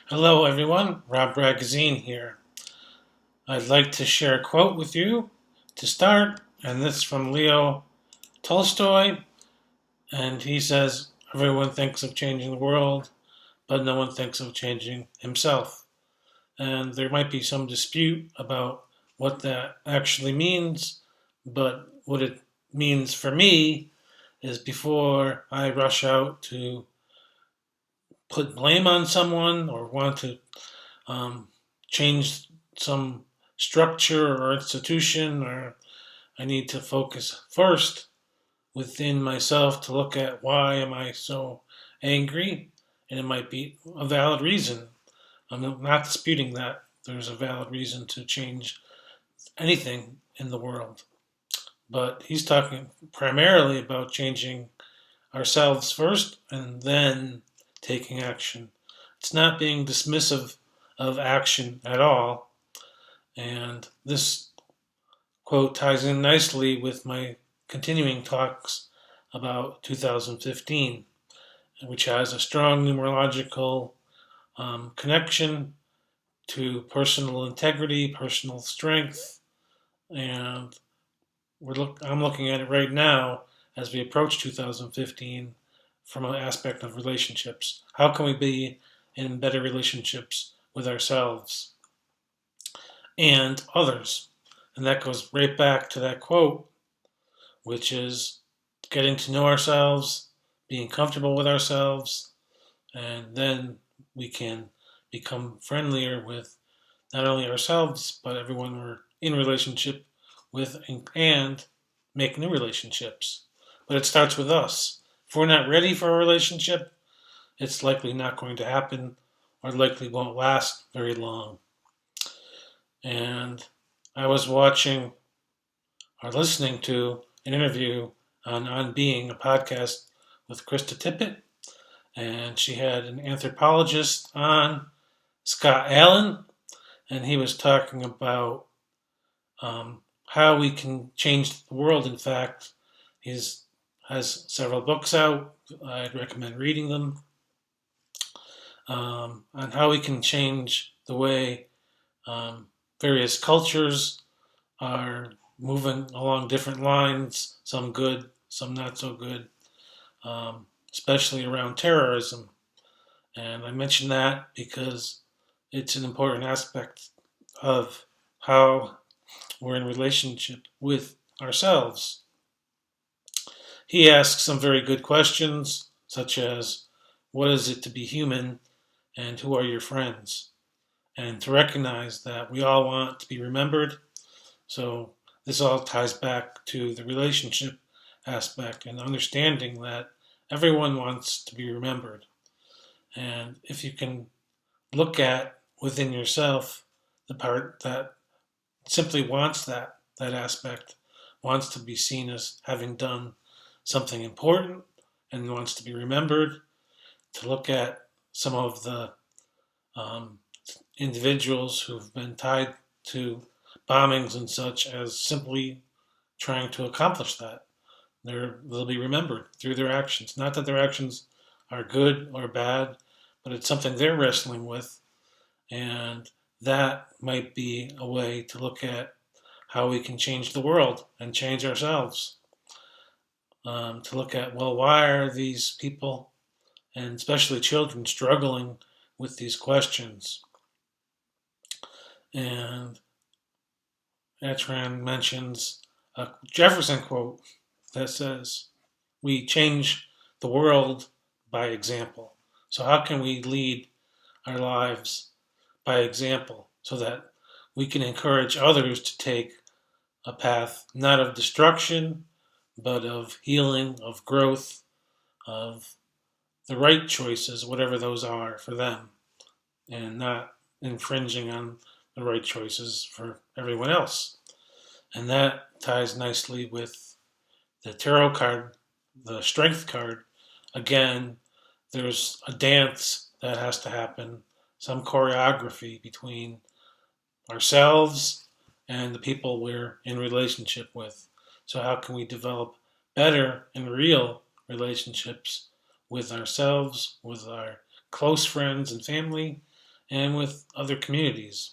Hello, everyone. Rob Ragazine here. I'd like to share a quote with you to start, and this is from Leo Tolstoy. And he says, everyone thinks of changing the world, but no one thinks of changing himself. And there might be some dispute about what that actually means, but what it means for me is before I rush out to put blame on someone or want to um, change some structure or institution, or I need to focus first within myself to look at why am I so angry, and it might be a valid reason. I'm not disputing that there's a valid reason to change anything in the world, but he's talking primarily about changing ourselves first and then taking action. It's not being dismissive of action at all. And this quote ties in nicely with my continuing talks about 2015, which has a strong numerological connection to personal integrity, personal strength, and I'm looking at it right now as we approach 2015 from an aspect of relationships. How can we be in better relationships with ourselves and others? And that goes right back to that quote, which is getting to know ourselves, being comfortable with ourselves, and then we can become friendlier with not only ourselves, but everyone we're in relationship with and make new relationships. But it starts with us. If we're not ready for a relationship, it's likely not going to happen or likely won't last very long. And I was watching or listening to an interview on Being, a podcast with Krista Tippett, and she had an anthropologist on, Scott Allen, and he was talking about how we can change the world. In fact, he has several books out. I'd recommend reading them on how we can change the way various cultures are moving along different lines, some good, some not so good, especially around terrorism. And I mention that because it's an important aspect of how we're in relationship with ourselves. He asks some very good questions, such as what is it to be human and who are your friends? And to recognize that we all want to be remembered. So this all ties back to the relationship aspect and understanding that everyone wants to be remembered. And if you can look at within yourself the part that simply wants that aspect, wants to be seen as having done something important and wants to be remembered, to look at some of the um, individuals who've been tied to bombings and such as simply trying to accomplish that. They'll be remembered through their actions. Not that their actions are good or bad, but it's something they're wrestling with. And that might be a way to look at how we can change the world and change ourselves. To look at, well, why are these people, and especially children, struggling with these questions? And Atran mentions a Jefferson quote that says, we change the world by example. So, how can we lead our lives by example so that we can encourage others to take a path not of destruction, but of healing, of growth, of the right choices, whatever those are for them, and not infringing on the right choices for everyone else. And that ties nicely with the tarot card, the strength card. Again, there's a dance that has to happen, some choreography between ourselves and the people we're in relationship with. So, how can we develop better and real relationships with ourselves, with our close friends and family, and with other communities.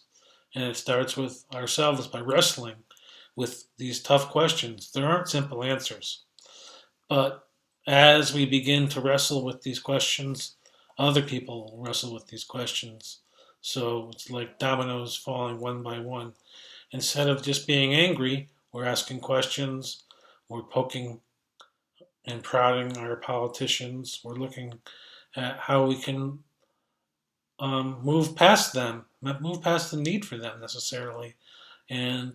And it starts with ourselves by wrestling with these tough questions. There aren't simple answers. But as we begin to wrestle with these questions, other people wrestle with these questions. So it's like dominoes falling one by one. Instead of just being angry, we're asking questions, we're poking and prodding our politicians, we're looking at how we can move past them, not move past the need for them necessarily, and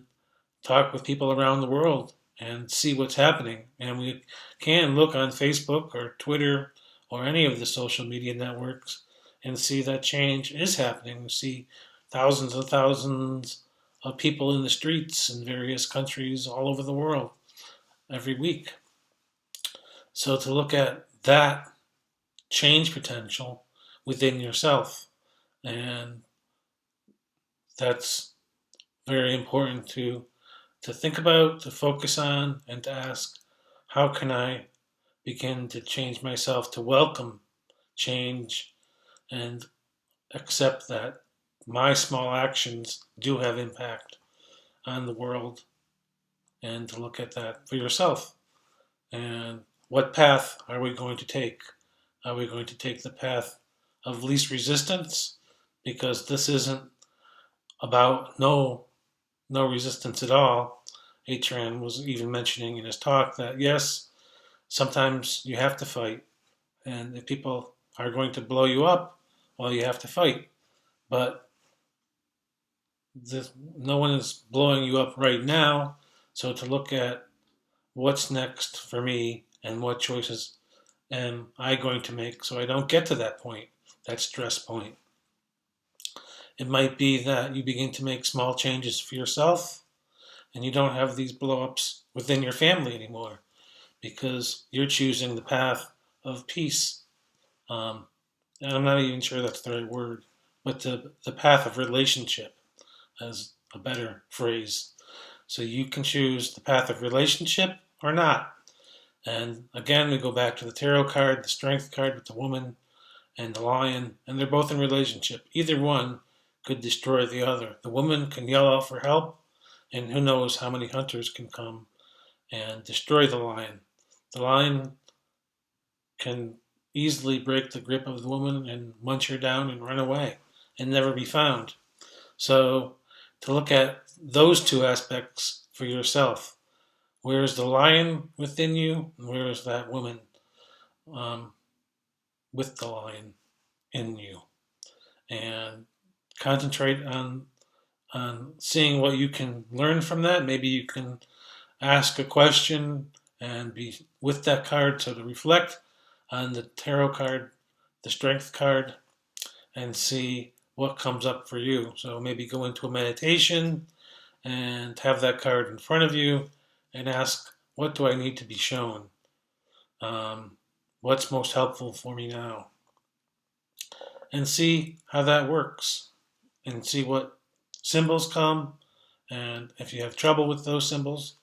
talk with people around the world and see what's happening. And we can look on Facebook or Twitter or any of the social media networks and see that change is happening. We see thousands and thousands of people in the streets in various countries all over the world every week. So to look at that change potential within yourself, and that's very important to think about, to focus on, and to ask, how can I begin to change myself, to welcome change and accept that my small actions do have impact on the world, and to look at that for yourself. And what path are we going to take? Are we going to take the path of least resistance? Because this isn't about no resistance at all. Atran was even mentioning in his talk that yes, sometimes you have to fight, and if people are going to blow you up, well, you have to fight. But no one is blowing you up right now, so to look at what's next for me and what choices am I going to make so I don't get to that point, that stress point. It might be that you begin to make small changes for yourself and you don't have these blow-ups within your family anymore because you're choosing the path of peace. And I'm not even sure that's the right word, but the path of relationship as a better phrase. So you can choose the path of relationship or not. And again, we go back to the tarot card, the strength card with the woman and the lion, and they're both in relationship. Either one could destroy the other. The woman can yell out for help, and who knows how many hunters can come and destroy the lion. The lion can easily break the grip of the woman and munch her down and run away and never be found. So to look at those two aspects for yourself. Where is the lion within you? And where is that woman with the lion in you? And concentrate on seeing what you can learn from that. Maybe you can ask a question and be with that card, so to reflect on the tarot card, the strength card, and see what comes up for you. So maybe go into a meditation and have that card in front of you and ask, what do I need to be shown? What's most helpful for me now? And see how that works and see what symbols come. And if you have trouble with those symbols,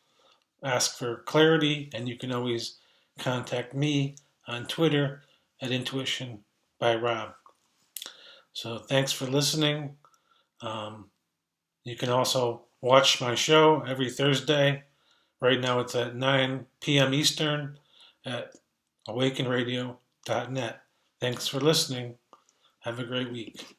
ask for clarity, and you can always contact me on Twitter at Intuition by Rob. So thanks for listening. You can also watch my show every Thursday. Right now it's at 9 p.m. Eastern at awakenradio.net. Thanks for listening. Have a great week.